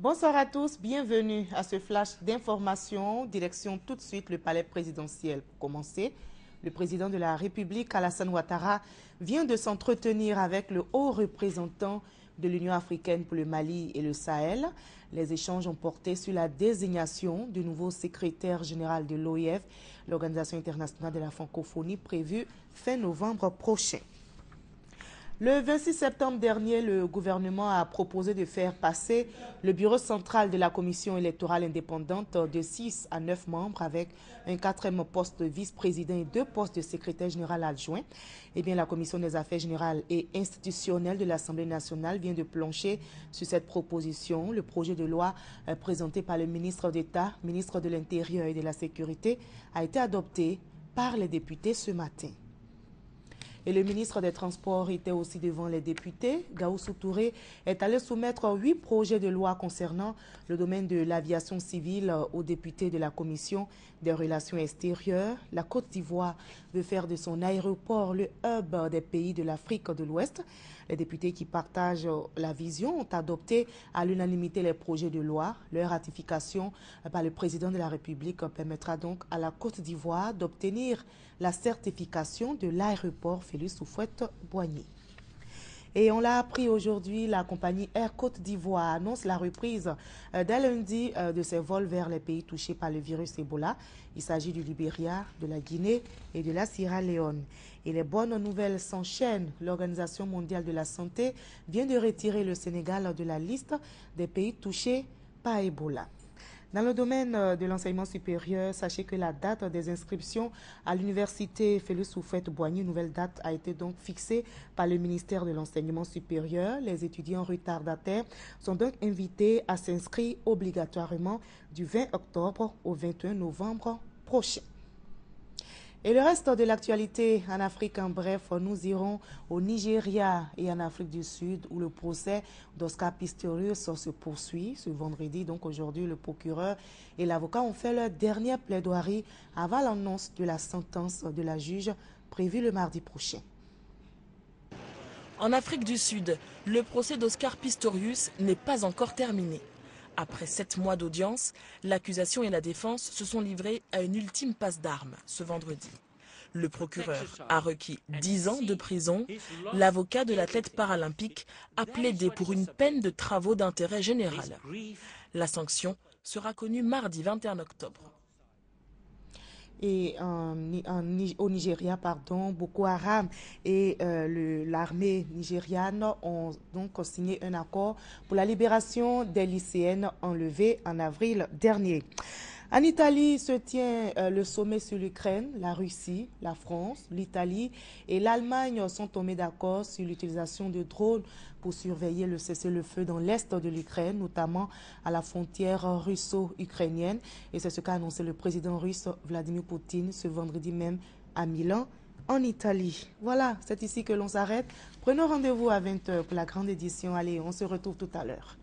Bonsoir à tous, bienvenue à ce flash d'information. Direction tout de suite le palais présidentiel. Pour commencer, le président de la République, Alassane Ouattara, vient de s'entretenir avec le haut représentant de l'Union africaine pour le Mali et le Sahel. Les échanges ont porté sur la désignation du nouveau secrétaire général de l'OIF, l'Organisation internationale de la francophonie, prévue fin novembre prochain. Le 26 septembre dernier, le gouvernement a proposé de faire passer le bureau central de la commission électorale indépendante de 6 à 9 membres avec un 4e poste de vice-président et 2 postes de secrétaire général adjoint. Eh bien, la commission des affaires générales et institutionnelles de l'Assemblée nationale vient de plancher sur cette proposition. Le projet de loi présenté par le ministre d'État, ministre de l'Intérieur et de la Sécurité a été adopté par les députés ce matin. Et le ministre des Transports était aussi devant les députés. Gaoussou Touré est allé soumettre 8 projets de loi concernant le domaine de l'aviation civile aux députés de la Commission des relations extérieures. La Côte d'Ivoire veut faire de son aéroport le hub des pays de l'Afrique de l'Ouest. Les députés qui partagent la vision ont adopté à l'unanimité les projets de loi. Leur ratification par le président de la République permettra donc à la Côte d'Ivoire d'obtenir la certification de l'aéroport Félix Houphouët-Boigny. Et on l'a appris aujourd'hui, la compagnie Air Côte d'Ivoire annonce la reprise dès lundi de ses vols vers les pays touchés par le virus Ebola. Il s'agit du Libéria, de la Guinée et de la Sierra Leone. Et les bonnes nouvelles s'enchaînent. L'Organisation mondiale de la santé vient de retirer le Sénégal de la liste des pays touchés par Ebola. Dans le domaine de l'enseignement supérieur, sachez que la date des inscriptions à l'université Félix Houphouët-Boigny, nouvelle date, a été donc fixée par le ministère de l'enseignement supérieur. Les étudiants retardataires sont donc invités à s'inscrire obligatoirement du 20 octobre au 21 novembre prochain. Et le reste de l'actualité en Afrique, en bref, nous irons au Nigeria et en Afrique du Sud où le procès d'Oscar Pistorius se poursuit ce vendredi. Donc aujourd'hui, le procureur et l'avocat ont fait leur dernière plaidoirie avant l'annonce de la sentence de la juge prévue le mardi prochain. En Afrique du Sud, le procès d'Oscar Pistorius n'est pas encore terminé. Après 7 mois d'audience, l'accusation et la défense se sont livrés à une ultime passe d'armes ce vendredi. Le procureur a requis 10 ans de prison. L'avocat de l'athlète paralympique a plaidé pour une peine de travaux d'intérêt général. La sanction sera connue mardi 21 octobre. Et au Nigeria, Boko Haram et l'armée nigériane ont donc signé un accord pour la libération des lycéennes enlevées en avril dernier. En Italie se tient le sommet sur l'Ukraine. La Russie, la France, l'Italie et l'Allemagne sont tombés d'accord sur l'utilisation de drones pour surveiller le cessez-le-feu dans l'est de l'Ukraine, notamment à la frontière russo-ukrainienne. Et c'est ce qu'a annoncé le président russe Vladimir Poutine ce vendredi même à Milan, en Italie. Voilà, c'est ici que l'on s'arrête. Prenons rendez-vous à 20 h pour la grande édition. Allez, on se retrouve tout à l'heure.